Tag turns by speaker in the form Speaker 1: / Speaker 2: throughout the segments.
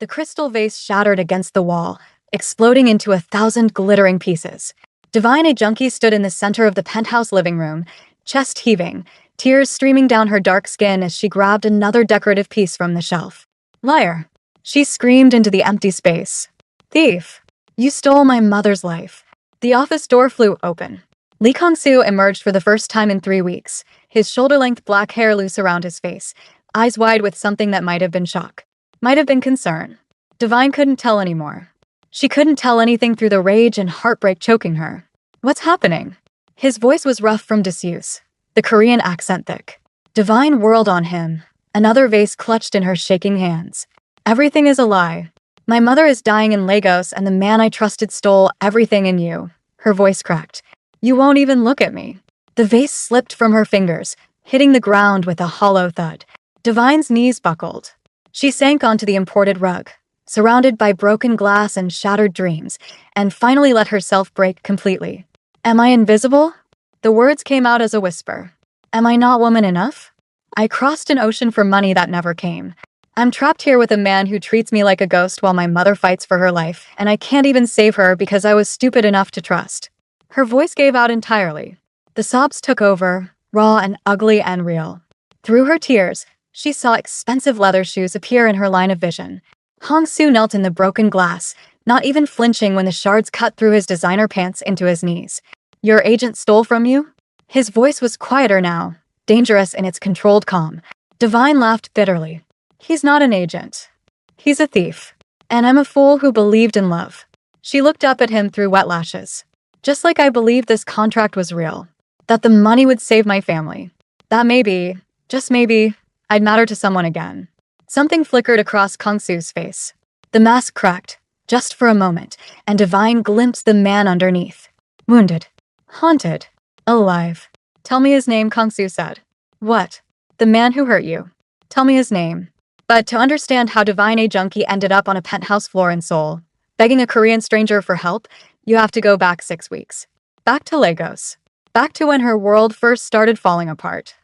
Speaker 1: The crystal vase shattered against the wall, exploding into 1,000 glittering pieces. Divine A Junkie stood in the center of the penthouse living room, chest heaving, tears streaming down her dark skin as she grabbed another decorative piece from the shelf. Liar! She screamed into the empty space. Thief! You stole my mother's life. The office door flew open. Lee Kong-soo emerged for the first time in 3 weeks, his shoulder-length black hair loose around his face, eyes wide with something that might have been shock. Might have been concern. Divine couldn't tell anymore. She couldn't tell anything through the rage and heartbreak choking her. What's happening? His voice was rough from disuse, the Korean accent thick. Divine whirled on him, another vase clutched in her shaking hands. Everything is a lie. My mother is dying in Lagos and the man I trusted stole everything in you. Her voice cracked. You won't even look at me. The vase slipped from her fingers, hitting the ground with a hollow thud. Divine's knees buckled. She sank onto the imported rug, surrounded by broken glass and shattered dreams, and finally let herself break completely. Am I invisible? The words came out as a whisper. Am I not woman enough? I crossed an ocean for money that never came. I'm trapped here with a man who treats me like a ghost while my mother fights for her life, and I can't even save her because I was stupid enough to trust. Her voice gave out entirely. The sobs took over, raw and ugly and real. Through her tears, she saw expensive leather shoes appear in her line of vision. Hong-soo knelt in the broken glass, not even flinching when the shards cut through his designer pants into his knees. Your agent stole from you? His voice was quieter now, dangerous in its controlled calm. Divine laughed bitterly. He's not an agent. He's a thief. And I'm a fool who believed in love. She looked up at him through wet lashes. Just like I believed this contract was real. That the money would save my family. That maybe, just maybe, I'd matter to someone again. Something flickered across Kong-soo's face. The mask cracked, just for a moment, and Divine glimpsed the man underneath. Wounded. Haunted. Alive. Tell me his name, Kong-soo said. What? The man who hurt you. Tell me his name. But to understand how Divine A Junkie ended up on a penthouse floor in Seoul, begging a Korean stranger for help, you have to go back 6 weeks. Back to Lagos. Back to when her world first started falling apart.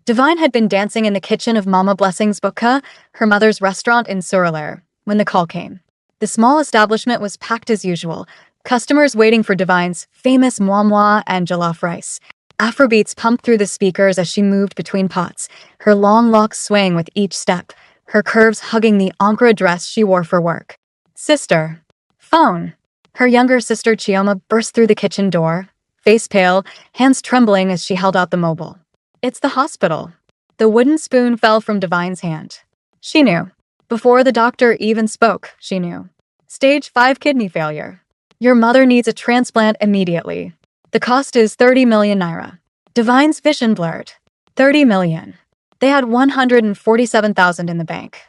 Speaker 1: Divine had been dancing in the kitchen of Mama Blessing's Bukka, her mother's restaurant in Surulere, when the call came. The small establishment was packed as usual, customers waiting for Divine's famous moi moi and jollof rice. Afrobeats pumped through the speakers as she moved between pots, her long locks swaying with each step, her curves hugging the Ankara dress she wore for work. Sister. Phone. Her younger sister Chioma burst through the kitchen door, face pale, hands trembling as she held out the mobile. It's the hospital. The wooden spoon fell from Divine's hand. She knew. Before the doctor even spoke, she knew. Stage 5 kidney failure. Your mother needs a transplant immediately. The cost is 30 million naira. Divine's vision blurred. 30 million. They had 147,000 in the bank.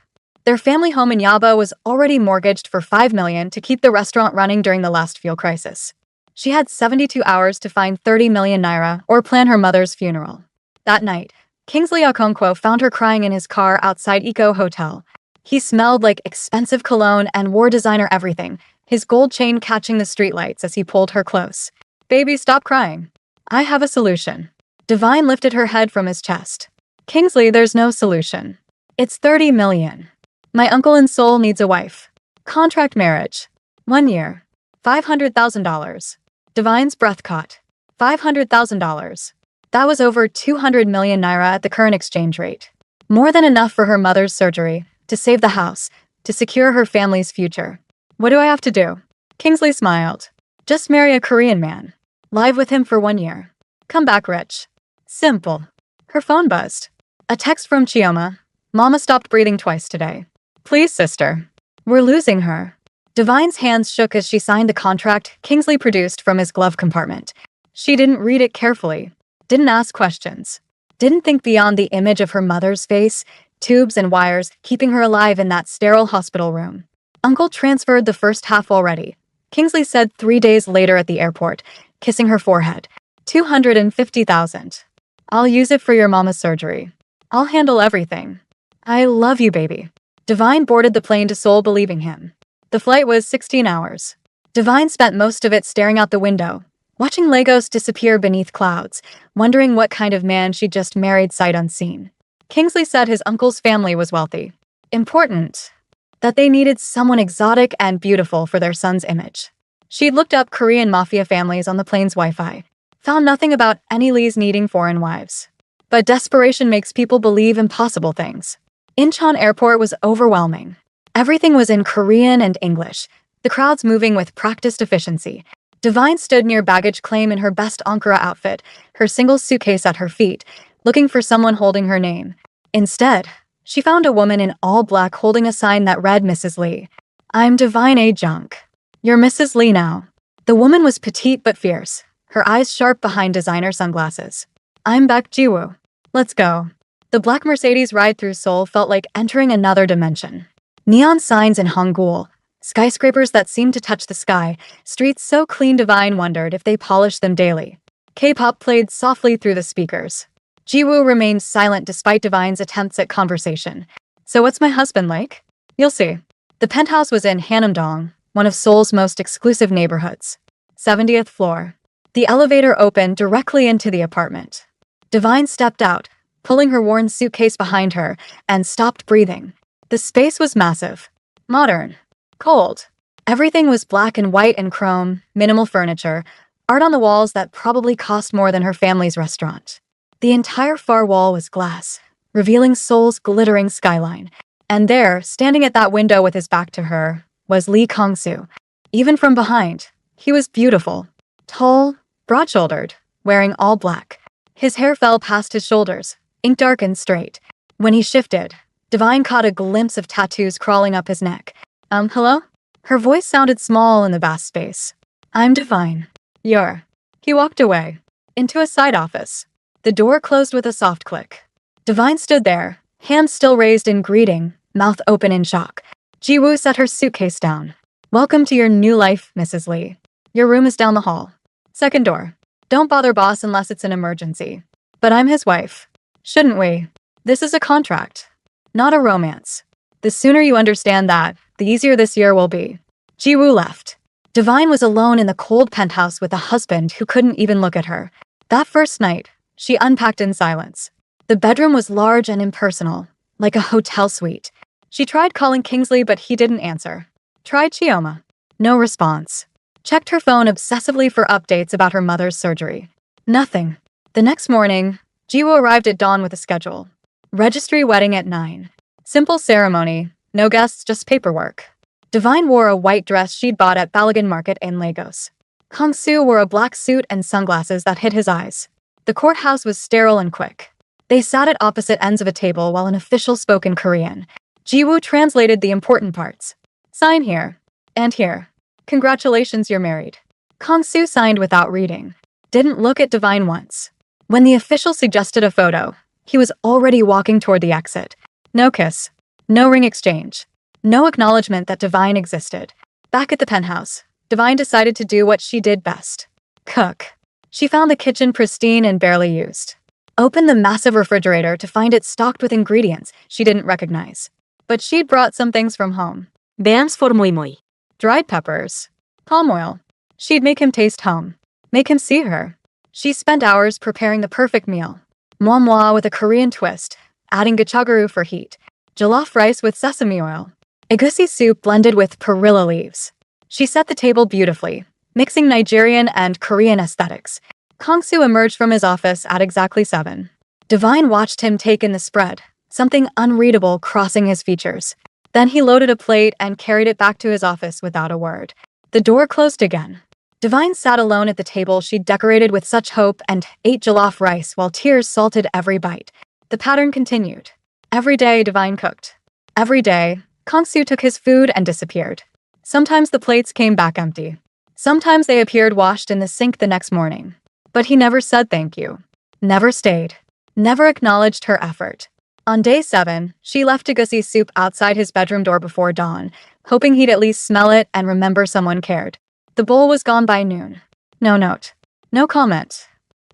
Speaker 1: Their family home in Yaba was already mortgaged for 5 million to keep the restaurant running during the last fuel crisis. She had 72 hours to find 30 million naira or plan her mother's funeral. That night, Kingsley Okonkwo found her crying in his car outside Eco Hotel. He smelled like expensive cologne and wore designer everything, his gold chain catching the streetlights as he pulled her close. Baby, stop crying. I have a solution. Divine lifted her head from his chest. Kingsley, there's no solution. It's 30 million. My uncle in Seoul needs a wife. Contract marriage. 1 year. $500,000. Divine's breath caught. $500,000. That was over 200 million naira at the current exchange rate. More than enough for her mother's surgery, to save the house, to secure her family's future. What do I have to do? Kingsley smiled. Just marry a Korean man. Live with him for 1 year. Come back rich. Simple. Her phone buzzed. A text from Chioma. Mama stopped breathing twice today. Please, sister. We're losing her. Divine's hands shook as she signed the contract Kingsley produced from his glove compartment. She didn't read it carefully. Didn't ask questions. Didn't think beyond the image of her mother's face, tubes and wires keeping her alive in that sterile hospital room. Uncle transferred the first half already. Kingsley said 3 days later at the airport, kissing her forehead. 250,000. I'll use it for your mama's surgery. I'll handle everything. I love you, baby. Divine boarded the plane to Seoul believing him. The flight was 16 hours. Divine spent most of it staring out the window, watching Lagos disappear beneath clouds, wondering what kind of man she'd just married sight unseen. Kingsley said his uncle's family was wealthy. Important. that they needed someone exotic and beautiful for their son's image. She'd looked up Korean Mafia families on the plane's Wi-Fi, found nothing about any Lees needing foreign wives. But desperation makes people believe impossible things. Incheon Airport was overwhelming. Everything was in Korean and English, the crowds moving with practiced efficiency. Divine stood near baggage claim in her best Ankara outfit, her single suitcase at her feet, looking for someone holding her name. Instead, she found a woman in all black holding a sign that read Mrs. Lee. "I'm Divine A. Junk. You're Mrs. Lee now." The woman was petite but fierce, her eyes sharp behind designer sunglasses. "I'm Baek Jiwoo. Let's go." The black Mercedes ride through Seoul felt like entering another dimension. Neon signs in Hangul, skyscrapers that seemed to touch the sky, streets so clean Divine wondered if they polished them daily. K-pop played softly through the speakers. Jiwoo remained silent despite Divine's attempts at conversation. "So what's my husband like?" "You'll see." The penthouse was in Hanamdong, one of Seoul's most exclusive neighborhoods. 70th floor. The elevator opened directly into the apartment. Divine stepped out, pulling her worn suitcase behind her, and stopped breathing. The space was massive, modern, cold. Everything was black and white and chrome, minimal furniture, art on the walls that probably cost more than her family's restaurant. The entire far wall was glass, revealing Seoul's glittering skyline. And there, standing at that window with his back to her, was Lee Kong-soo. Even from behind, he was beautiful, tall, broad-shouldered, wearing all black. His hair fell past his shoulders, ink-dark and straight. When he shifted, Divine caught a glimpse of tattoos crawling up his neck. Hello?" Her voice sounded small in the vast space. "I'm Divine. You're..." He walked away, into a side office. The door closed with a soft click. Divine stood there, hands still raised in greeting, mouth open in shock. Jiwoo set her suitcase down. "Welcome to your new life, Mrs. Lee. Your room is down the hall. Second door. Don't bother boss unless it's an emergency. But I'm his wife. Shouldn't we? This is a contract, not a romance. The sooner you understand that, the easier this year will be." Jiwoo left. Divine was alone in the cold penthouse with a husband who couldn't even look at her. That first night, she unpacked in silence. The bedroom was large and impersonal, like a hotel suite. She tried calling Kingsley, but he didn't answer. Tried Chioma. No response. Checked her phone obsessively for updates about her mother's surgery. Nothing. The next morning, Jiwoo arrived at dawn with a schedule. Registry wedding at 9. Simple ceremony, no guests, just paperwork. Divine wore a white dress she'd bought at Balagan Market in Lagos. Kong-soo wore a black suit and sunglasses that hid his eyes. The courthouse was sterile and quick. They sat at opposite ends of a table while an official spoke in Korean. Jiwoo translated the important parts. "Sign here. And here. Congratulations, you're married." Kong-soo signed without reading. Didn't look at Divine once. When the official suggested a photo, he was already walking toward the exit. No kiss. No ring exchange. No acknowledgement that Divine existed. Back at the penthouse, Divine decided to do what she did best. Cook. She found the kitchen pristine and barely used. Opened the massive refrigerator to find it stocked with ingredients she didn't recognize. But she'd brought some things from home. Bams for moi moi. Dried peppers. Palm oil. She'd make him taste home. Make him see her. She spent hours preparing the perfect meal. Moi moi with a Korean twist, adding gochagaru for heat. Jollof rice with sesame oil. Egusi soup blended with perilla leaves. She set the table beautifully, mixing Nigerian and Korean aesthetics. Kong-soo emerged from his office at exactly 7. Divine watched him take in the spread, something unreadable crossing his features. Then he loaded a plate and carried it back to his office without a word. The door closed again. Divine sat alone at the table she'd decorated with such hope and ate jollof rice while tears salted every bite. The pattern continued. Every day, Divine cooked. Every day, Kong-soo took his food and disappeared. Sometimes the plates came back empty. Sometimes they appeared washed in the sink the next morning. But he never said thank you. Never stayed. Never acknowledged her effort. On day 7, she left Egusi soup outside his bedroom door before dawn, hoping he'd at least smell it and remember someone cared. The bowl was gone by noon. No note. No comment.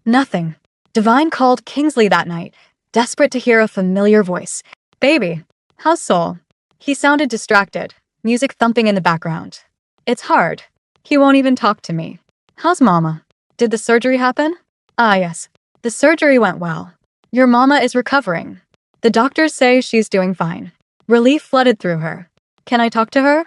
Speaker 1: Nothing. Divine called Kingsley that night, desperate to hear a familiar voice. "Baby, how's Seoul?" He sounded distracted, music thumping in the background. "It's hard. He won't even talk to me." "How's Mama? Did the surgery happen?" "Ah, yes. The surgery went well. Your mama is recovering. The doctors say she's doing fine." Relief flooded through her. Can I talk to her?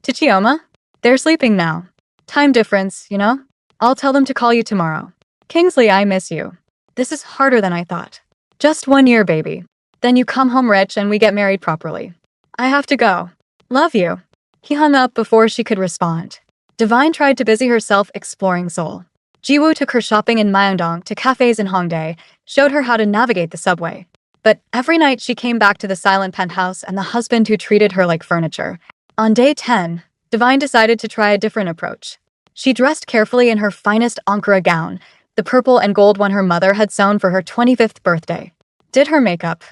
Speaker 1: To Chioma? They're sleeping now. Time difference, you know? I'll tell them to call you tomorrow. Kingsley, I miss you. This is harder than I thought. Just 1 year, baby. Then you come home rich and we get married properly. I have to go. Love you. He hung up before she could respond. Divine tried to busy herself exploring Seoul. Jiwoo took her shopping in Myeongdong to cafes in Hongdae, showed her how to navigate the subway. But every night she came back to the silent penthouse and the husband who treated her like furniture. On day 10, Divine decided to try a different approach. She dressed carefully in her finest Ankara gown, the purple and gold one her mother had sewn for her 25th birthday. Did her makeup.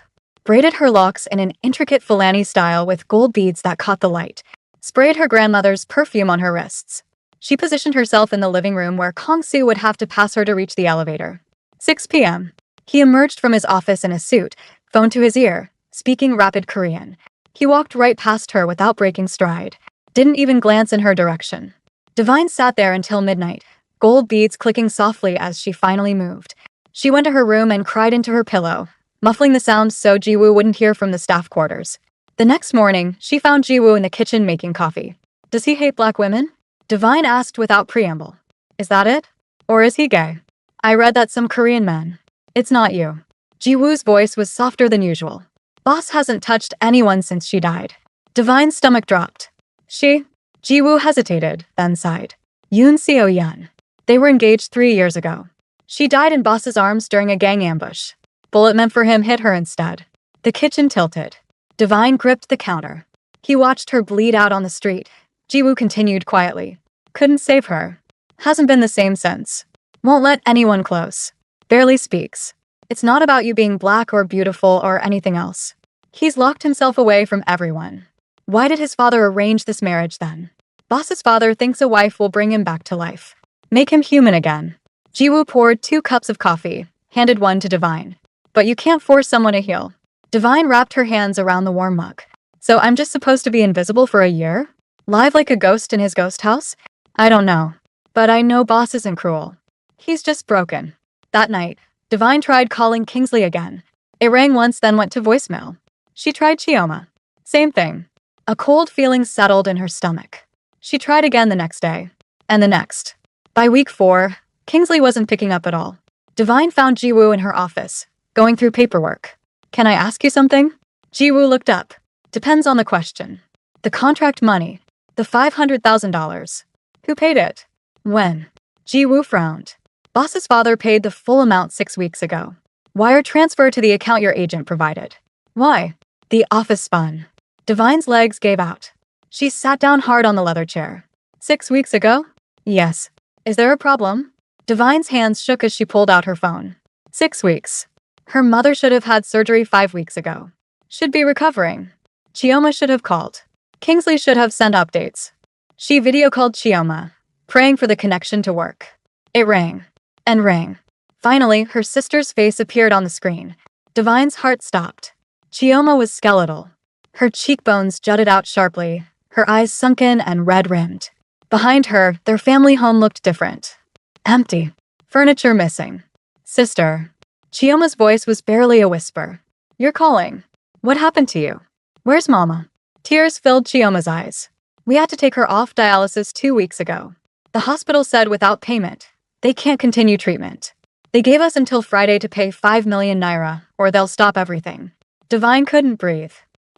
Speaker 1: Braided her locks in an intricate Fulani style with gold beads that caught the light. Sprayed her grandmother's perfume on her wrists. She positioned herself in the living room where Kong-soo would have to pass her to reach the elevator. 6 p.m. He emerged from his office in a suit, phone to his ear, speaking rapid Korean. He walked right past her without breaking stride. Didn't even glance in her direction. Divine sat there until midnight, gold beads clicking softly as she finally moved. She went to her room and cried into her pillow, muffling the sounds so Jiwoo wouldn't hear from the staff quarters. The next morning, she found Jiwoo in the kitchen making coffee. Does he hate black women? Divine asked without preamble. Is that it? Or is he gay? I read that some Korean men. It's not you. Jiwoo's voice was softer than usual. Boss hasn't touched anyone since she died. Divine's stomach dropped. She? Jiwoo hesitated, then sighed. Yoon Seo-yeon. They were engaged 3 years ago. She died in Boss's arms during a gang ambush. Bullet meant for him hit her instead. The kitchen tilted. Divine gripped the counter. He watched her bleed out on the street. Jiwoo continued quietly. Couldn't save her. Hasn't been the same since. Won't let anyone close. Barely speaks. It's not about you being black or beautiful or anything else. He's locked himself away from everyone. Why did his father arrange this marriage then? Boss's father thinks a wife will bring him back to life. Make him human again. Jiwoo poured 2 cups of coffee, handed one to Divine. But you can't force someone to heal. Divine wrapped her hands around the warm mug. So I'm just supposed to be invisible for a year? Live like a ghost in his ghost house? I don't know. But I know Boss isn't cruel. He's just broken. That night, Divine tried calling Kingsley again. It rang once, then went to voicemail. She tried Chioma. Same thing. A cold feeling settled in her stomach. She tried again the next day. And the next. By week 4, Kingsley wasn't picking up at all. Divine found Jiwoo in her office, going through paperwork. Can I ask you something? Jiwoo looked up. Depends on the question. The contract money. The $500,000. Who paid it? When? Jiwoo frowned. Boss's father paid the full amount 6 weeks ago. Wire transfer to the account your agent provided. Why? The office spun. Divine's legs gave out. She sat down hard on the leather chair. 6 weeks ago? Yes. Is there a problem? Divine's hands shook as she pulled out her phone. 6 weeks. Her mother should have had surgery 5 weeks ago. Should be recovering. Chioma should have called. Kingsley should have sent updates. She video called Chioma, praying for the connection to work. It rang. And rang. Finally, her sister's face appeared on the screen. Divine's heart stopped. Chioma was skeletal. Her cheekbones jutted out sharply, her eyes sunken and red-rimmed. Behind her, their family home looked different. Empty. Furniture missing. Sister. Chioma's voice was barely a whisper. You're calling. What happened to you? Where's Mama? Tears filled Chioma's eyes. We had to take her off dialysis 2 weeks ago. The hospital said without payment, they can't continue treatment. They gave us until Friday to pay 5 million naira, or they'll stop everything. Divine couldn't breathe.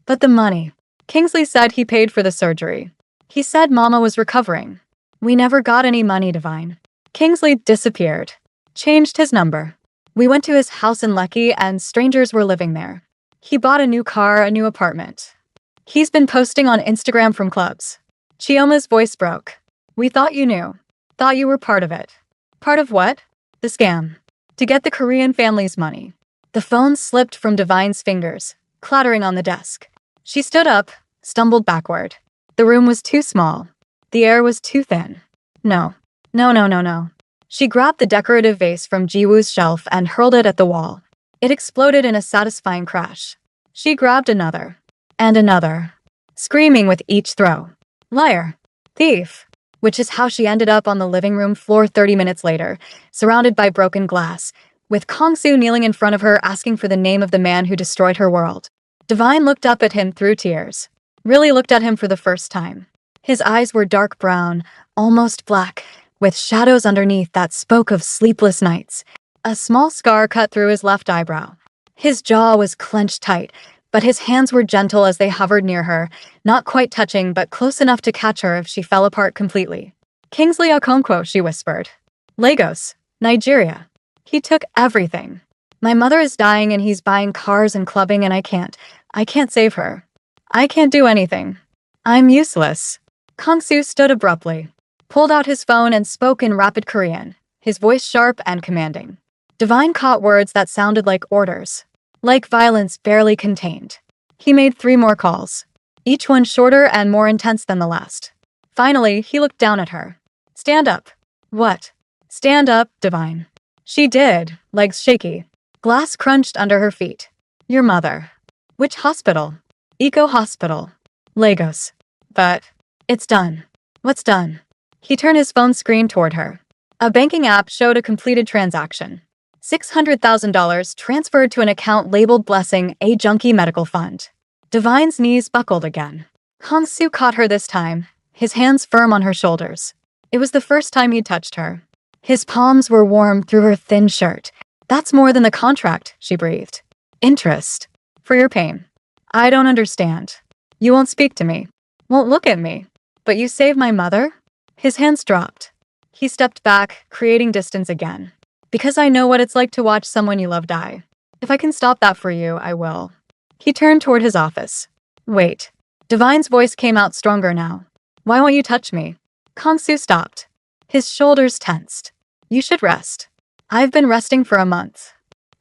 Speaker 1: But the money. Kingsley said he paid for the surgery. He said Mama was recovering. We never got any money, Divine. Kingsley disappeared. Changed his number. We went to his house in Lekki and strangers were living there. He bought a new car, a new apartment. He's been posting on Instagram from clubs. Chioma's voice broke. We thought you knew. Thought you were part of it. Part of what? The scam. To get the Korean family's money. The phone slipped from Divine's fingers, clattering on the desk. She stood up, stumbled backward. The room was too small. The air was too thin. No. No. She grabbed the decorative vase from Jiwoo's shelf and hurled it at the wall. It exploded in a satisfying crash. She grabbed another. And another. Screaming with each throw. Liar. Thief. Which is how she ended up on the living room floor 30 minutes later, surrounded by broken glass, with Kong-soo kneeling in front of her asking for the name of the man who destroyed her world. Divine looked up at him through tears. really looked at him for the first time. His eyes were dark brown, almost black, with shadows underneath that spoke of sleepless nights. A small scar cut through his left eyebrow. His jaw was clenched tight, but his hands were gentle as they hovered near her, not quite touching but close enough to catch her if she fell apart completely. Kingsley Okonkwo, she whispered. Lagos, Nigeria. He took everything. My mother is dying and he's buying cars and clubbing and I can't save her. I can't do anything. I'm useless. Kangsu stood abruptly, pulled out his phone and spoke in rapid Korean, his voice sharp and commanding. Divine caught words that sounded like orders, like violence barely contained. He made 3 more calls, each one shorter and more intense than the last. Finally, he looked down at her. Stand up. What? Stand up, Divine. She did, legs shaky. Glass crunched under her feet. Your mother. Which hospital? Eco Hospital. Lagos. But it's done. What's done? He turned his phone screen toward her. A banking app showed a completed transaction. $600,000 transferred to an account labeled Blessing, a junkie medical fund. Divine's knees buckled again. Kangsu caught her this time, his hands firm on her shoulders. It was the first time he'd touched her. His palms were warm through her thin shirt. That's more than the contract, she breathed. Interest. For your pain. I don't understand. You won't speak to me. Won't look at me. But you saved my mother? His hands dropped. He stepped back, creating distance again. Because I know what it's like to watch someone you love die. If I can stop that for you, I will. He turned toward his office. Wait. Divine's voice came out stronger now. Why won't you touch me? Kangsu stopped. His shoulders tensed. You should rest. I've been resting for a month.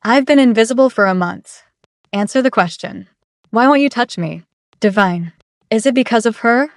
Speaker 1: I've been invisible for a month. Answer the question. Why won't you touch me? Divine. Is it because of her?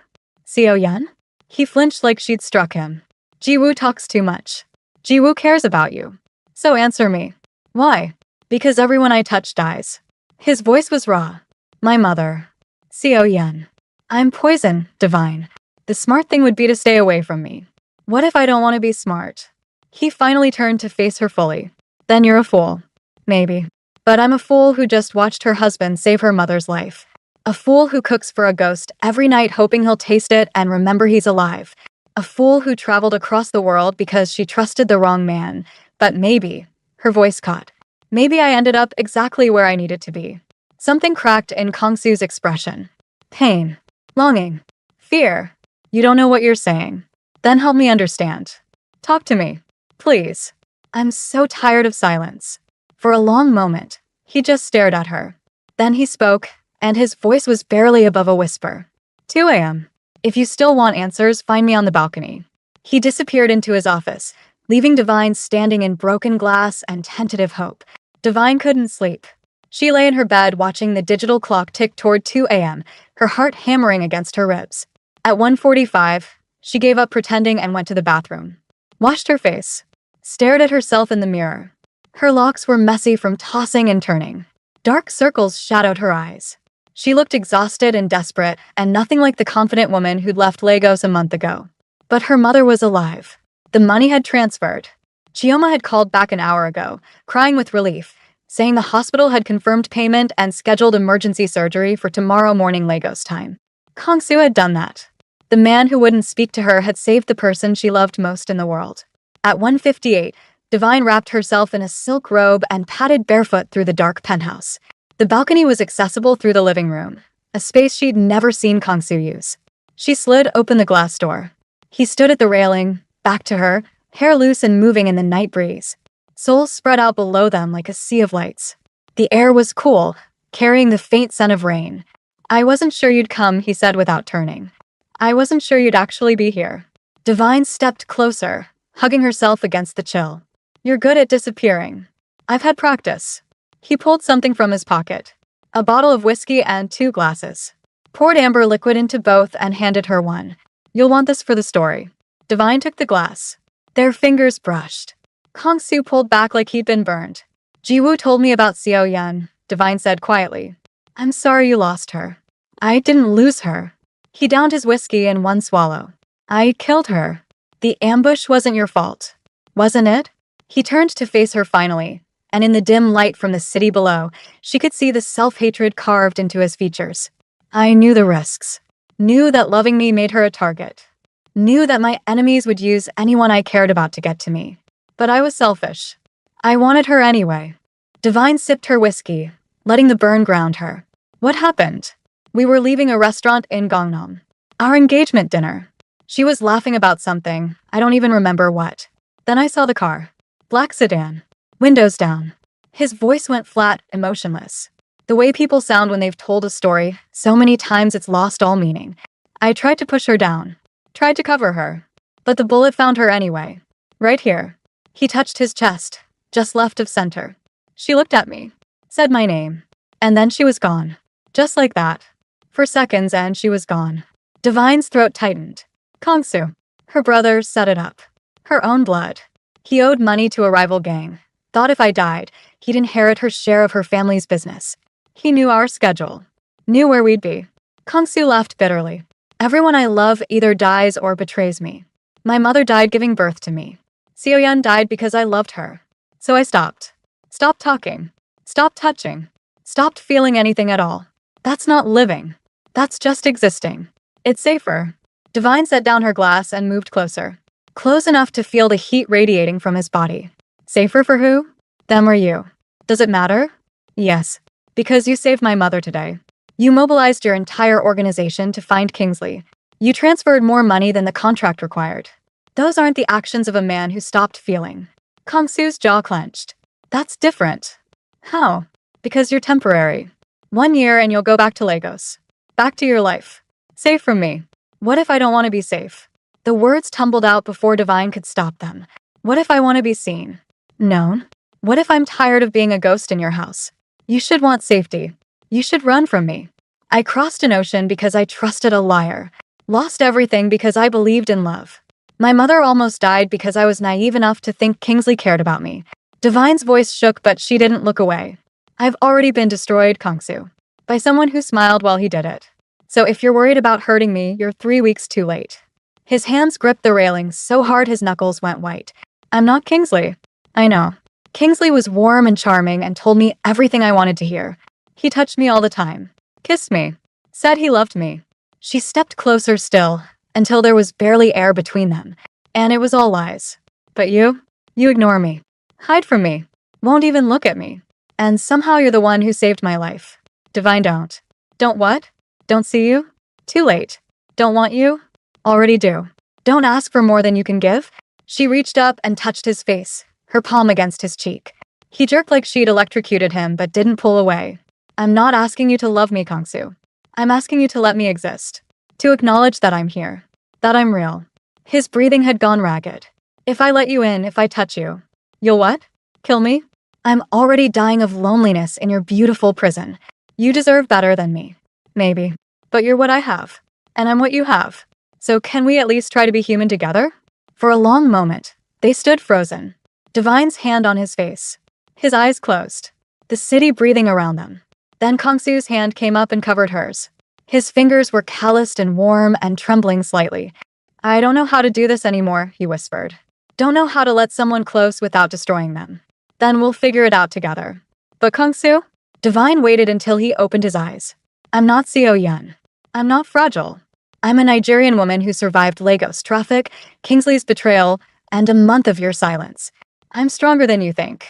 Speaker 1: Seo Yun? He flinched like she'd struck him. Jiwoo talks too much. Jiwoo cares about you. So answer me. Why? Because everyone I touch dies. His voice was raw. My mother. Seo Yun. I'm poison, Divine. The smart thing would be to stay away from me. What if I don't want to be smart? He finally turned to face her fully. Then you're a fool. Maybe. But I'm a fool who just watched her husband save her mother's life. A fool who cooks for a ghost every night hoping he'll taste it and remember he's alive. A fool who traveled across the world because she trusted the wrong man. But maybe, her voice caught. Maybe I ended up exactly where I needed to be. Something cracked in Kangsu's expression. Pain. Longing. Fear. You don't know what you're saying. Then help me understand. Talk to me. Please. I'm so tired of silence. For a long moment, he just stared at her. Then he spoke, and his voice was barely above a whisper. 2 a.m. If you still want answers, find me on the balcony. He disappeared into his office, leaving Divine standing in broken glass and tentative hope. Divine couldn't sleep. She lay in her bed watching the digital clock tick toward 2 a.m., her heart hammering against her ribs. At 1:45, she gave up pretending and went to the bathroom. Washed her face. Stared at herself in the mirror. Her locks were messy from tossing and turning. Dark circles shadowed her eyes. She looked exhausted and desperate, and nothing like the confident woman who'd left Lagos a month ago. But her mother was alive. The money had transferred. Chioma had called back an hour ago, crying with relief, saying the hospital had confirmed payment and scheduled emergency surgery for tomorrow morning Lagos time. Kangsu had done that. The man who wouldn't speak to her had saved the person she loved most in the world. At 1:58, Divine wrapped herself in a silk robe and padded barefoot through the dark penthouse. The balcony was accessible through the living room, a space she'd never seen Kangsu use. She slid open the glass door. He stood at the railing, back to her, hair loose and moving in the night breeze. Souls spread out below them like a sea of lights. The air was cool, carrying the faint scent of rain. I wasn't sure you'd come, he said without turning. I wasn't sure you'd actually be here. Divine stepped closer, hugging herself against the chill. You're good at disappearing. I've had practice. He pulled something from his pocket. A bottle of whiskey and 2 glasses. Poured amber liquid into both and handed her one. You'll want this for the story. Divine took the glass. Their fingers brushed. Kangsu pulled back like he'd been burned. Jiwoo told me about Seo Yun, Divine said quietly. I'm sorry you lost her. I didn't lose her. He downed his whiskey in one swallow. I killed her. The ambush wasn't your fault. Wasn't it? He turned to face her finally, and in the dim light from the city below, she could see the self-hatred carved into his features. I knew the risks. Knew that loving me made her a target. Knew that my enemies would use anyone I cared about to get to me. But I was selfish. I wanted her anyway. Divine sipped her whiskey, letting the burn ground her. What happened? We were leaving a restaurant in Gangnam. Our engagement dinner. She was laughing about something, I don't even remember what. Then I saw the car. Black sedan. Windows down. His voice went flat, emotionless. The way people sound when they've told a story, so many times it's lost all meaning. I tried to push her down. Tried to cover her. But the bullet found her anyway. Right here. He touched his chest, just left of center. She looked at me. Said my name. And then she was gone. Just like that. For seconds and she was gone. Divine's throat tightened. Kongsu. Her brother set it up. Her own blood. He owed money to a rival gang. Thought if I died, he'd inherit her share of her family's business. He knew our schedule. Knew where we'd be. Kongsu laughed bitterly. Everyone I love either dies or betrays me. My mother died giving birth to me. Seoyeon died because I loved her. So I stopped. Stopped talking. Stopped touching. Stopped feeling anything at all. That's not living. That's just existing. It's safer. Divine set down her glass and moved closer. Close enough to feel the heat radiating from his body. Safer for who? Them or you? Does it matter? Yes. Because you saved my mother today. You mobilized your entire organization to find Kingsley. You transferred more money than the contract required. Those aren't the actions of a man who stopped feeling. Kongsu's jaw clenched. That's different. How? Because you're temporary. 1 year and you'll go back to Lagos. Back to your life. Safe from me. What if I don't want to be safe? The words tumbled out before Divine could stop them. What if I want to be seen? Known? What if I'm tired of being a ghost in your house? You should want safety. You should run from me. I crossed an ocean because I trusted a liar. Lost everything because I believed in love. My mother almost died because I was naive enough to think Kingsley cared about me. Divine's voice shook, but she didn't look away. I've already been destroyed, Kongsu. By someone who smiled while he did it. So if you're worried about hurting me, you're 3 weeks too late. His hands gripped the railings so hard his knuckles went white. I'm not Kingsley. I know. Kingsley was warm and charming and told me everything I wanted to hear. He touched me all the time. Kissed me. Said he loved me. She stepped closer still, until there was barely air between them. And it was all lies. But you ignore me. Hide from me. Won't even look at me. And somehow you're the one who saved my life. Divine don't. Don't what? Don't see you? Too late. Don't want you? Already do. Don't ask for more than you can give? She reached up and touched his face, her palm against his cheek. He jerked like she'd electrocuted him but didn't pull away. I'm not asking you to love me, Kongsu. I'm asking you to let me exist. To acknowledge that I'm here. That I'm real. His breathing had gone ragged. If I let you in, if I touch you, you'll what? Kill me? I'm already dying of loneliness in your beautiful prison. You deserve better than me. Maybe. But you're what I have. And I'm what you have. So can we at least try to be human together? For a long moment, they stood frozen. Divine's hand on his face. His eyes closed. The city breathing around them. Then Kongsu's hand came up and covered hers. His fingers were calloused and warm and trembling slightly. I don't know how to do this anymore, he whispered. Don't know how to let someone close without destroying them. Then we'll figure it out together. But Kongsu? Divine waited until he opened his eyes. I'm not Seoyeon. I'm not fragile. I'm a Nigerian woman who survived Lagos traffic, Kingsley's betrayal, and a month of your silence. I'm stronger than you think.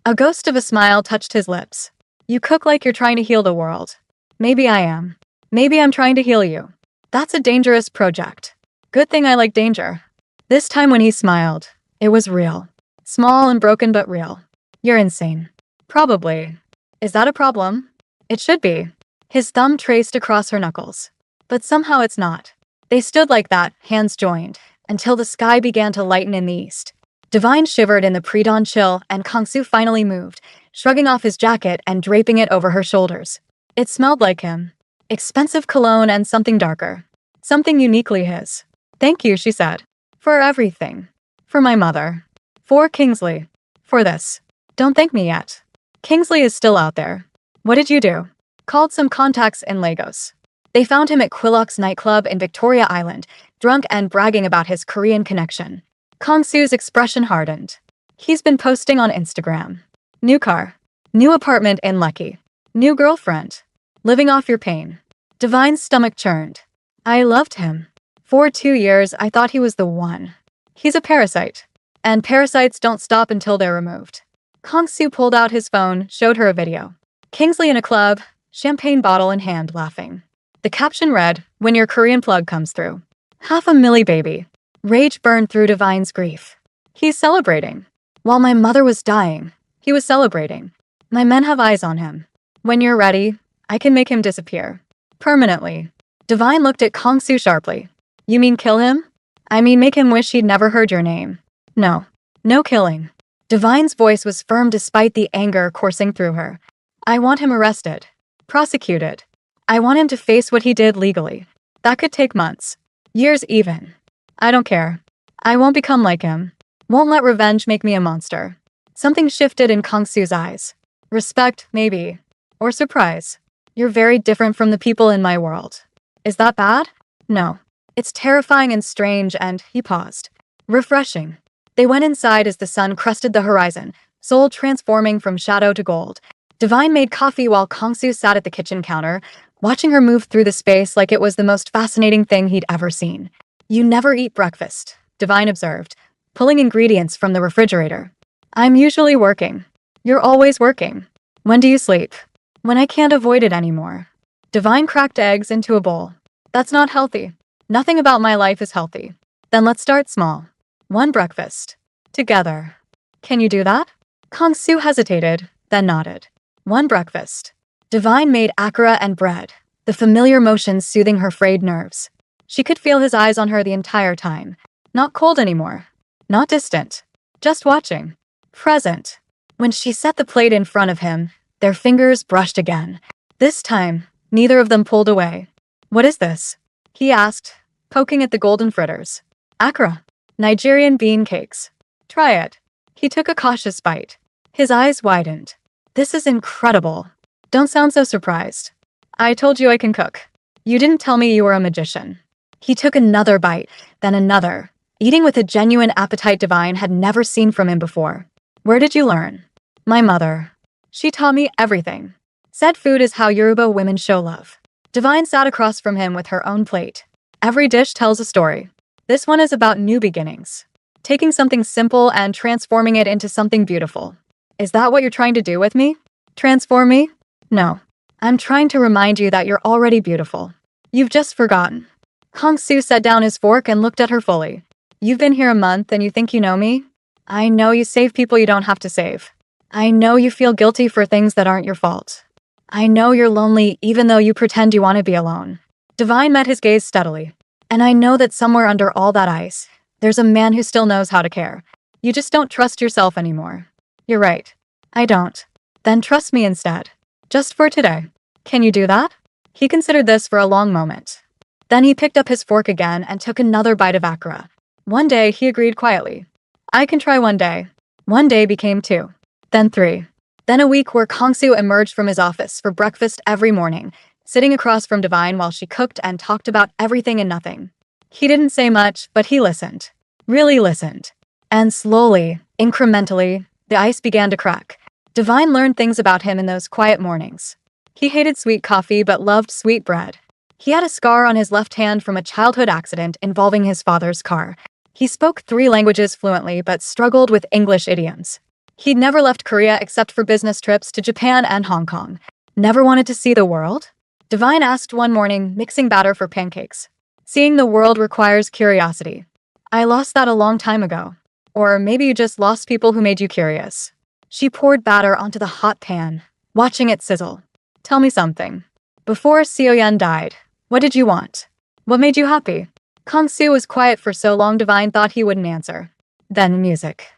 Speaker 1: A ghost of a smile touched his lips. You cook like you're trying to heal the world. Maybe I am. Maybe I'm trying to heal you. That's a dangerous project. Good thing I like danger. This time when he smiled, it was real. Small and broken but real. You're insane. Probably. Is that a problem? It should be. His thumb traced across her knuckles. But somehow it's not. They stood like that, hands joined, until the sky began to lighten in the east. Divine shivered in the pre-dawn chill, and Kongsu finally moved, shrugging off his jacket and draping it over her shoulders. It smelled like him. Expensive cologne and something darker. Something uniquely his. Thank you, she said. For everything. For my mother. For Kingsley. For this. Don't thank me yet. Kingsley is still out there. What did you do? Called some contacts in Lagos. They found him at Quillock's nightclub in Victoria Island, drunk and bragging about his Korean connection. Kongsu's expression hardened. He's been posting on Instagram. New car. New apartment in Lekki. New girlfriend. Living off your pain. Divine's stomach churned. I loved him. For 2 years, I thought he was the one. He's a parasite. And parasites don't stop until they're removed. Kong-soo pulled out his phone, showed her a video. Kingsley in a club, champagne bottle in hand, laughing. The caption read, "When your Korean plug comes through." Half a milli baby. Rage burned through Divine's grief. He's celebrating. While my mother was dying, he was celebrating. My men have eyes on him. When you're ready, I can make him disappear. Permanently. Divine looked at Kong-soo sharply. You mean kill him? I mean make him wish he'd never heard your name. No. No killing. Divine's voice was firm despite the anger coursing through her. I want him arrested. Prosecuted. I want him to face what he did legally. That could take months. Years even. I don't care. I won't become like him. Won't let revenge make me a monster. Something shifted in Kong-soo's eyes. Respect, maybe. Or surprise. You're very different from the people in my world. Is that bad? No. It's terrifying and strange, and he paused. Refreshing. They went inside as the sun crested the horizon, soul transforming from shadow to gold. Divine made coffee while Kong-soo sat at the kitchen counter, watching her move through the space like it was the most fascinating thing he'd ever seen. You never eat breakfast, Divine observed, pulling ingredients from the refrigerator. I'm usually working. You're always working. When do you sleep? When I can't avoid it anymore. Divine cracked eggs into a bowl. That's not healthy. Nothing about my life is healthy. Then let's start small. One breakfast. Together. Can you do that? Kong-soo hesitated, then nodded. One breakfast. Divine made akara and bread, the familiar motions soothing her frayed nerves. She could feel his eyes on her the entire time. Not cold anymore. Not distant. Just watching. Present. When she set the plate in front of him, their fingers brushed again. This time, neither of them pulled away. What is this? He asked, poking at the golden fritters. Akara. Nigerian bean cakes. Try it. He took a cautious bite. His eyes widened. This is incredible. Don't sound so surprised. I told you I can cook. You didn't tell me you were a magician. He took another bite, then another, eating with a genuine appetite Divine had never seen from him before. Where did you learn? My mother. She taught me everything. Said food is how Yoruba women show love. Divine sat across from him with her own plate. Every dish tells a story. This one is about new beginnings. Taking something simple and transforming it into something beautiful. Is that what you're trying to do with me? Transform me? No. I'm trying to remind you that you're already beautiful. You've just forgotten. Kong-soo set down his fork and looked at her fully. You've been here a month and you think you know me? I know you save people you don't have to save. I know you feel guilty for things that aren't your fault. I know you're lonely even though you pretend you want to be alone. Divine met his gaze steadily. And I know that somewhere under all that ice, there's a man who still knows how to care. You just don't trust yourself anymore. You're right. I don't. Then trust me instead. Just for today. Can you do that? He considered this for a long moment. Then he picked up his fork again and took another bite of akara. One day, he agreed quietly. I can try one day. One day became 2. Then 3. Then a week where Kong-soo emerged from his office for breakfast every morning, sitting across from Divine while she cooked and talked about everything and nothing. He didn't say much, but he listened. Really listened. And slowly, incrementally, the ice began to crack. Divine learned things about him in those quiet mornings. He hated sweet coffee but loved sweet bread. He had a scar on his left hand from a childhood accident involving his father's car. He spoke 3 languages fluently but struggled with English idioms. He'd never left Korea except for business trips to Japan and Hong Kong. Never wanted to see the world? Divine asked one morning, mixing batter for pancakes. Seeing the world requires curiosity. I lost that a long time ago. Or maybe you just lost people who made you curious. She poured batter onto the hot pan, watching it sizzle. Tell me something. Before Seo-yeon died, what did you want? What made you happy? Kong-soo was quiet for so long Divine thought he wouldn't answer. Then music.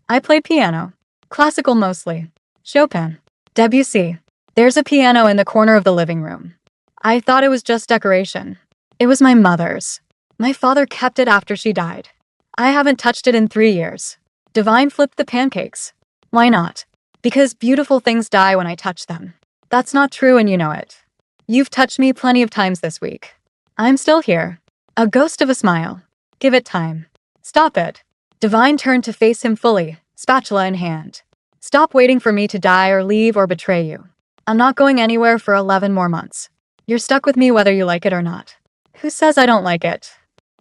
Speaker 1: I played piano. Classical mostly. Chopin. Debussy. There's a piano in the corner of the living room. I thought it was just decoration. It was my mother's. My father kept it after she died. I haven't touched it in 3 years. Divine flipped the pancakes. Why not? Because beautiful things die when I touch them. That's not true and you know it. You've touched me plenty of times this week. I'm still here. A ghost of a smile. Give it time. Stop it. Divine turned to face him fully, spatula in hand. Stop waiting for me to die or leave or betray you. I'm not going anywhere for 11 more months. You're stuck with me whether you like it or not. Who says I don't like it?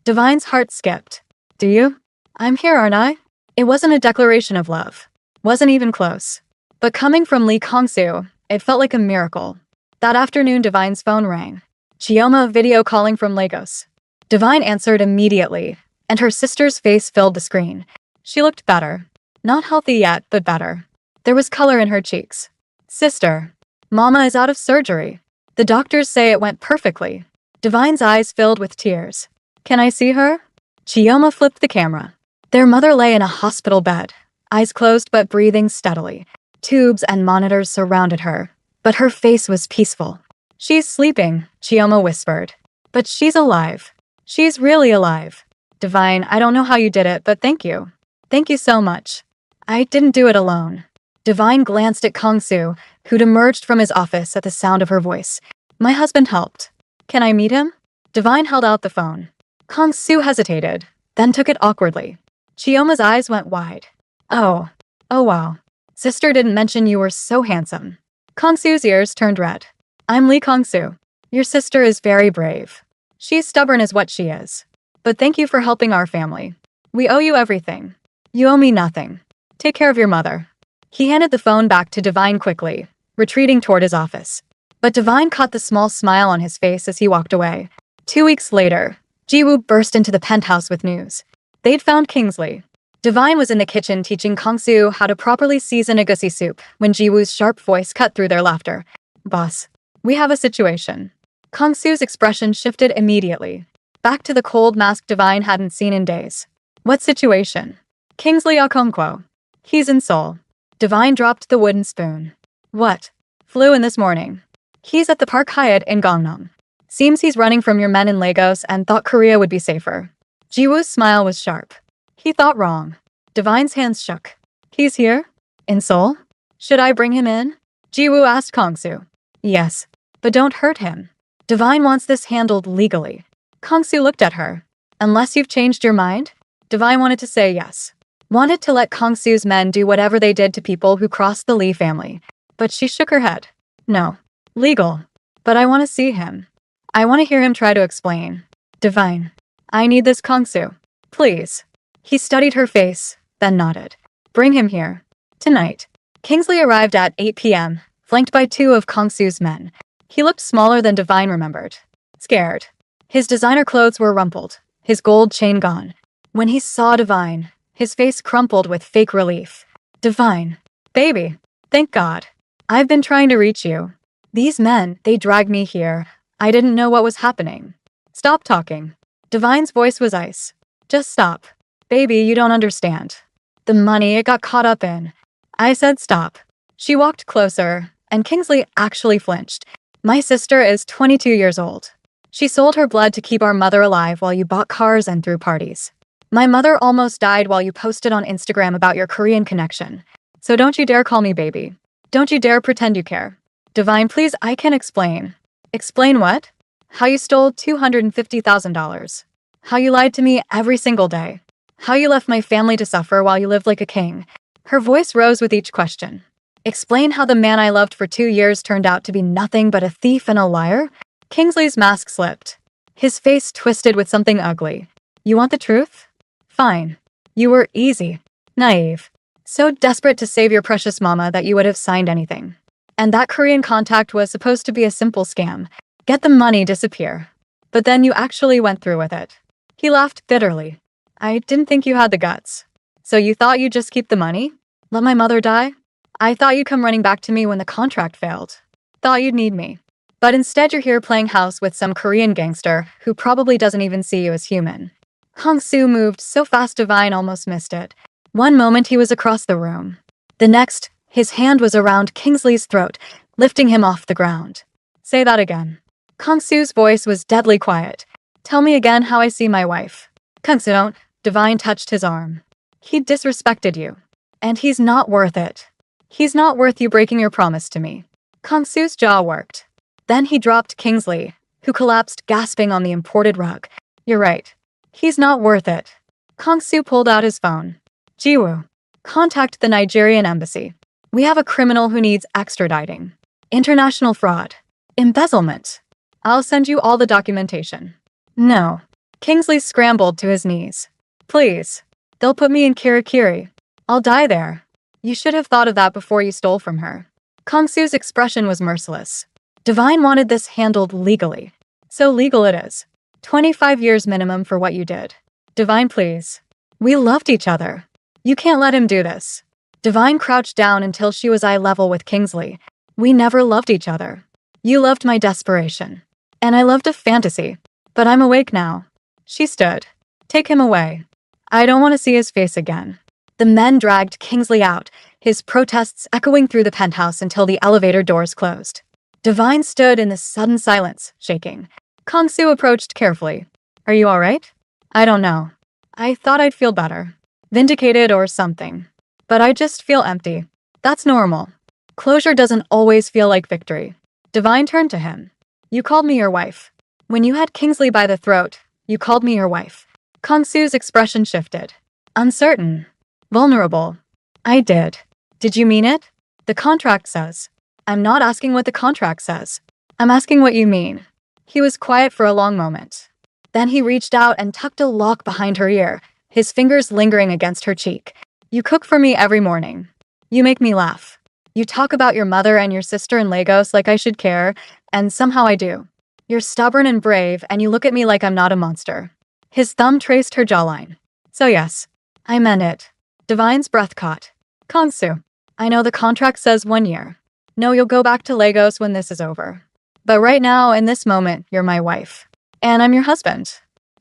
Speaker 1: Divine's heart skipped. Do you? I'm here, aren't I? It wasn't a declaration of love. Wasn't even close. But coming from Lee Kong-soo, it felt like a miracle. That afternoon, Divine's phone rang. Chioma video calling from Lagos. Divine answered immediately, and her sister's face filled the screen. She looked better. Not healthy yet, but better. There was color in her cheeks. Sister, Mama is out of surgery. The doctors say it went perfectly. Divine's eyes filled with tears. Can I see her? Chioma flipped the camera. Their mother lay in a hospital bed, eyes closed but breathing steadily. Tubes and monitors surrounded her, but her face was peaceful. She's sleeping, Chioma whispered. But she's alive. She's really alive. Divine, I don't know how you did it, but thank you. Thank you so much. I didn't do it alone. Divine glanced at Kong-soo, who'd emerged from his office at the sound of her voice. My husband helped. Can I meet him? Divine held out the phone. Kong-soo hesitated, then took it awkwardly. Chioma's eyes went wide. Oh wow. Sister didn't mention you were so handsome. Kong-soo's ears turned red. I'm Lee Kong-soo. Your sister is very brave. She's stubborn as what she is. But thank you for helping our family. We owe you everything. You owe me nothing. Take care of your mother. He handed the phone back to Divine quickly, retreating toward his office. But Divine caught the small smile on his face as he walked away. 2 weeks later, Ji-woo burst into the penthouse with news. They'd found Kingsley. Divine was in the kitchen teaching Kong-soo how to properly season a goosey soup when Ji-woo's sharp voice cut through their laughter. Boss, we have a situation. Kong-soo's expression shifted immediately, back to the cold mask Divine hadn't seen in days. What situation? Kingsley Okonkwo. He's in Seoul. Divine dropped the wooden spoon. What? Flew in this morning. He's at the Park Hyatt in Gangnam. Seems he's running from your men in Lagos and thought Korea would be safer. Ji-woo's smile was sharp. He thought wrong. Divine's hands shook. He's here? In Seoul? Should I bring him in? Ji-woo asked Kong-soo. Yes, but don't hurt him. Divine wants this handled legally. Kong-soo looked at her. Unless you've changed your mind? Divine wanted to say yes. Wanted to let Kong-soo's men do whatever they did to people who crossed the Lee family. But she shook her head. No. Legal. But I want to see him. I want to hear him try to explain. Divine. I need this Kong-soo. Please. He studied her face, then nodded. Bring him here. Tonight. Kingsley arrived at 8 p.m., flanked by 2 of Kong-soo's men. He looked smaller than Divine remembered. Scared. His designer clothes were rumpled, his gold chain gone. When he saw Divine, his face crumpled with fake relief. Divine. Baby. Thank God. I've been trying to reach you. These men, they dragged me here. I didn't know what was happening. Stop talking. Divine's voice was ice. Just stop. Baby, you don't understand. The money it got caught up in. I said stop. She walked closer, and Kingsley actually flinched. My sister is 22 years old. She sold her blood to keep our mother alive while you bought cars and threw parties. My mother almost died while you posted on Instagram about your Korean connection. So don't you dare call me baby. Don't you dare pretend you care. Divine, please, I can explain. Explain what? How you stole $250,000. How you lied to me every single day. How you left my family to suffer while you lived like a king. Her voice rose with each question. Explain how the man I loved for 2 years turned out to be nothing but a thief and a liar? Kingsley's mask slipped. His face twisted with something ugly. You want the truth? Fine. You were easy. Naive. So desperate to save your precious mama that you would have signed anything. And that Korean contact was supposed to be a simple scam. Get the money, disappear. But then you actually went through with it. He laughed bitterly. I didn't think you had the guts. So you thought you'd just keep the money? Let my mother die? I thought you'd come running back to me when the contract failed. Thought you'd need me. But instead you're here playing house with some Korean gangster who probably doesn't even see you as human. Kong-soo moved so fast Divine almost missed it. One moment he was across the room. The next, his hand was around Kingsley's throat, lifting him off the ground. Say that again. Kong-soo's voice was deadly quiet. Tell me again how I see my wife. Kong-soo, don't. Divine touched his arm. He disrespected you. And he's not worth it. He's not worth you breaking your promise to me. Kong-soo's jaw worked. Then he dropped Kingsley, who collapsed gasping on the imported rug. You're right. He's not worth it. Kong-soo pulled out his phone. Ji-woo. Contact the Nigerian embassy. We have a criminal who needs extraditing. International fraud. Embezzlement. I'll send you all the documentation. No. Kingsley scrambled to his knees. Please. They'll put me in Kirikiri. I'll die there. You should have thought of that before you stole from her. Kongsu's expression was merciless. Divine wanted this handled legally. So legal it is. 25 years minimum for what you did. Divine, please. We loved each other. You can't let him do this. Divine crouched down until she was eye level with Kingsley. We never loved each other. You loved my desperation. And I loved a fantasy. But I'm awake now. She stood. Take him away. I don't want to see his face again. The men dragged Kingsley out, his protests echoing through the penthouse until the elevator doors closed. Divine stood in the sudden silence, shaking. Kongsu approached carefully. Are you all right? I don't know. I thought I'd feel better. Vindicated or something. But I just feel empty. That's normal. Closure doesn't always feel like victory. Divine turned to him. You called me your wife. When you had Kingsley by the throat, you called me your wife. Kongsu's expression shifted. Uncertain. Vulnerable. I did. Did you mean it? The contract says. I'm not asking what the contract says. I'm asking what you mean. He was quiet for a long moment. Then he reached out and tucked a lock behind her ear, his fingers lingering against her cheek. You cook for me every morning. You make me laugh. You talk about your mother and your sister in Lagos like I should care, and somehow I do. You're stubborn and brave, and you look at me like I'm not a monster. His thumb traced her jawline. So yes, I meant it. Divine's breath caught. Kongsu, I know the contract says 1 year. No, you'll go back to Lagos when this is over. But right now, in this moment, you're my wife. And I'm your husband.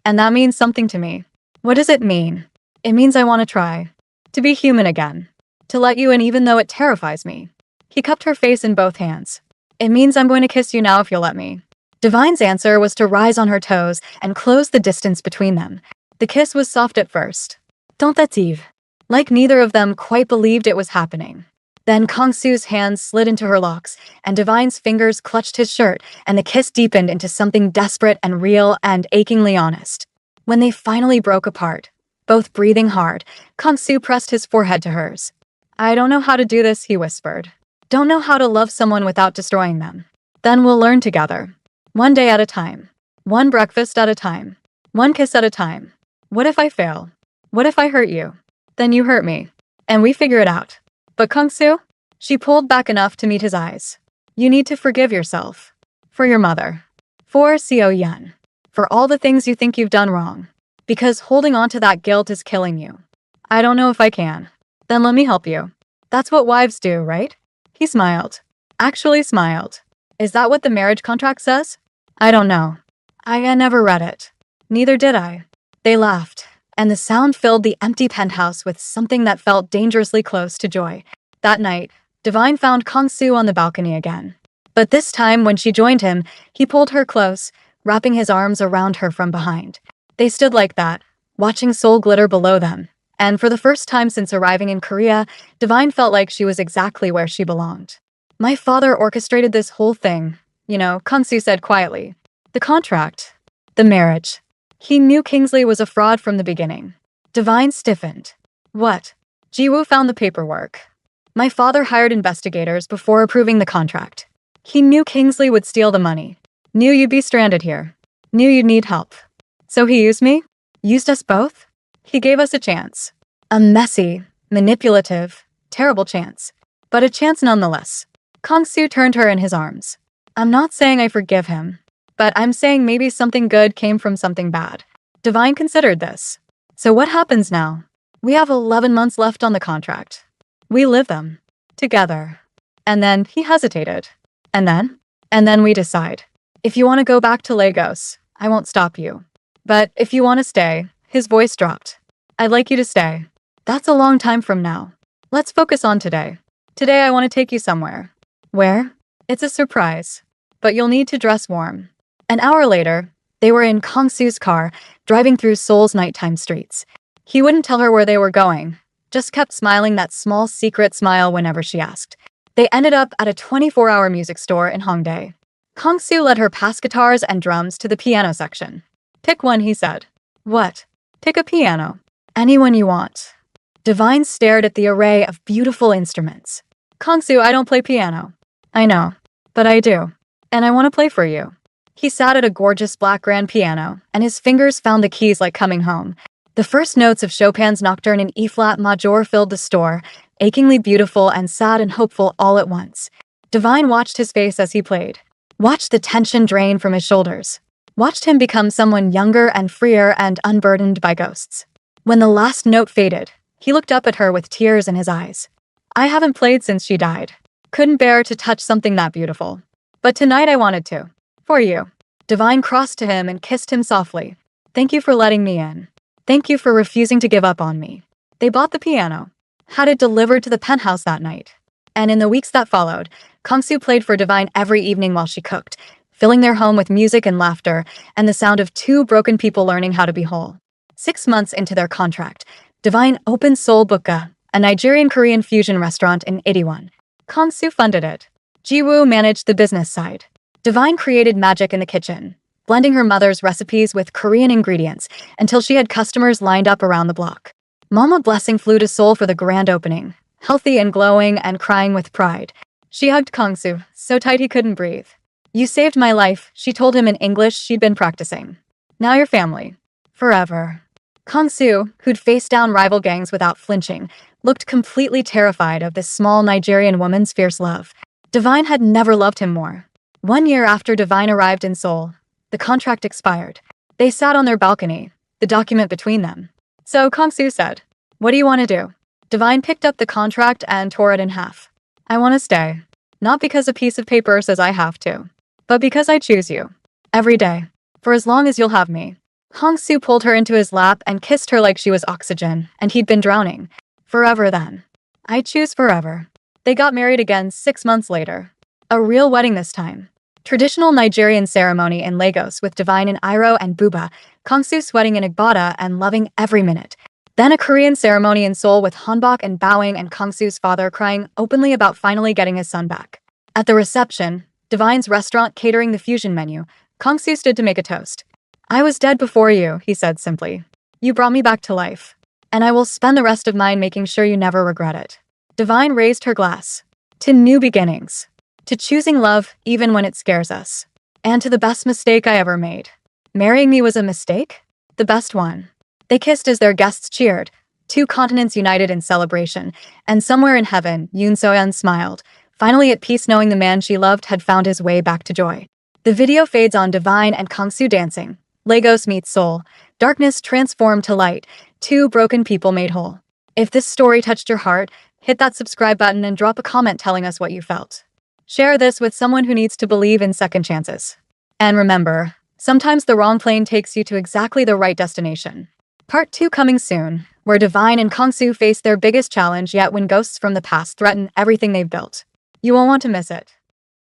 Speaker 1: And that means something to me. What does it mean? It means I want to try. To be human again. To let you in even though it terrifies me. He cupped her face in both hands. It means I'm going to kiss you now if you'll let me. Divine's answer was to rise on her toes and close the distance between them. The kiss was soft at first. Tentative. Like neither of them quite believed it was happening. Then Kongsu's hands slid into her locks, and Divine's fingers clutched his shirt, and the kiss deepened into something desperate and real and achingly honest. When they finally broke apart, both breathing hard, Kongsu pressed his forehead to hers. I don't know how to do this, he whispered. Don't know how to love someone without destroying them. Then we'll learn together. 1 day at a time. 1 breakfast at a time. 1 kiss at a time. What if I fail? What if I hurt you? Then you hurt me. And we figure it out. But Kongsu? She pulled back enough to meet his eyes. You need to forgive yourself. For your mother. For Seo Yun. For all the things you think you've done wrong. Because holding on to that guilt is killing you. I don't know if I can. Then let me help you. That's what wives do, right? He smiled. Actually smiled. Is that what the marriage contract says? I don't know. I never read it. Neither did I. They laughed, and the sound filled the empty penthouse with something that felt dangerously close to joy. That night, Divine found Kongsu on the balcony again. But this time, when she joined him, he pulled her close, wrapping his arms around her from behind. They stood like that, watching Seoul glitter below them. And for the first time since arriving in Korea, Divine felt like she was exactly where she belonged. My father orchestrated this whole thing, Kongsu said quietly. The contract. The marriage. He knew Kingsley was a fraud from the beginning. Divine stiffened. What? Jiwoo found the paperwork. My father hired investigators before approving the contract. He knew Kingsley would steal the money. Knew you'd be stranded here. Knew you'd need help. So he used me? Used us both? He gave us a chance. A messy, manipulative, terrible chance. But a chance nonetheless. Kongsu turned her in his arms. I'm not saying I forgive him, but I'm saying maybe something good came from something bad. Divine considered this. So what happens now? We have 11 months left on the contract. We live them. Together. And then he hesitated. And then we decide. If you want to go back to Lagos, I won't stop you. But if you want to stay, his voice dropped. I'd like you to stay. That's a long time from now. Let's focus on today. Today I want to take you somewhere. Where? It's a surprise. But you'll need to dress warm. An hour later, they were in Kongsu's car, driving through Seoul's nighttime streets. He wouldn't tell her where they were going, just kept smiling that small secret smile whenever she asked. They ended up at a 24-hour music store in Hongdae. Kongsu led her past guitars and drums to the piano section. Pick one, he said. What? Pick a piano. Anyone you want. Divine stared at the array of beautiful instruments. Kongsu, I don't play piano. I know, but I do. And I want to play for you. He sat at a gorgeous black grand piano, and his fingers found the keys like coming home. The first notes of Chopin's Nocturne in E-flat major filled the store, achingly beautiful and sad and hopeful all at once. Divine watched his face as he played. Watched the tension drain from his shoulders. Watched him become someone younger and freer and unburdened by ghosts. When the last note faded, he looked up at her with tears in his eyes. I haven't played since she died. Couldn't bear to touch something that beautiful. But tonight I wanted to. For you. Divine crossed to him and kissed him softly. Thank you for letting me in. Thank you for refusing to give up on me. They bought the piano. Had it delivered to the penthouse that night. And in the weeks that followed, Kangsu played for Divine every evening while she cooked, filling their home with music and laughter and the sound of two broken people learning how to be whole. 6 months into their contract, Divine opened Seoul Bukka, a Nigerian-Korean fusion restaurant in Itaewon. Kangsu funded it. Jiwoo managed the business side. Divine created magic in the kitchen, blending her mother's recipes with Korean ingredients until she had customers lined up around the block. Mama Blessing flew to Seoul for the grand opening, healthy and glowing and crying with pride. She hugged Kangsu, so tight he couldn't breathe. You saved my life, she told him in English she'd been practicing. Now you're family. Forever. Kangsu, who'd faced down rival gangs without flinching, looked completely terrified of this small Nigerian woman's fierce love. Divine had never loved him more. 1 year after Divine arrived in Seoul, the contract expired. They sat on their balcony, the document between them. So Kangsu said, "What do you want to do?" Divine picked up the contract and tore it in half. "I want to stay. Not because a piece of paper says I have to, but because I choose you. Every day. For as long as you'll have me." Kangsu pulled her into his lap and kissed her like she was oxygen, and he'd been drowning. Forever then. I choose forever. They got married again 6 months later. A real wedding this time. Traditional Nigerian ceremony in Lagos with Divine in Iro and Buba, Kangsu sweating in Igbada and loving every minute. Then a Korean ceremony in Seoul with hanbok and bowing and Kangsu's father crying openly about finally getting his son back. At the reception, Divine's restaurant catering the fusion menu, Kangsu stood to make a toast. I was dead before you, he said simply. You brought me back to life. And I will spend the rest of mine making sure you never regret it. Divine raised her glass. To new beginnings. To choosing love even when it scares us. And to the best mistake I ever made. Marrying me was a mistake? The best one. They kissed as their guests cheered, 2 continents united in celebration, and somewhere in heaven, Yoon So-yeon smiled, finally at peace knowing the man she loved had found his way back to joy. The video fades on Divine and Kangsu dancing. Lagos meets Seoul. Darkness transformed to light. 2 broken people made whole. If this story touched your heart, hit that subscribe button and drop a comment telling us what you felt. Share this with someone who needs to believe in second chances. And remember, sometimes the wrong plane takes you to exactly the right destination. Part 2 coming soon, where Divine and Kangsu face their biggest challenge yet when ghosts from the past threaten everything they've built. You won't want to miss it.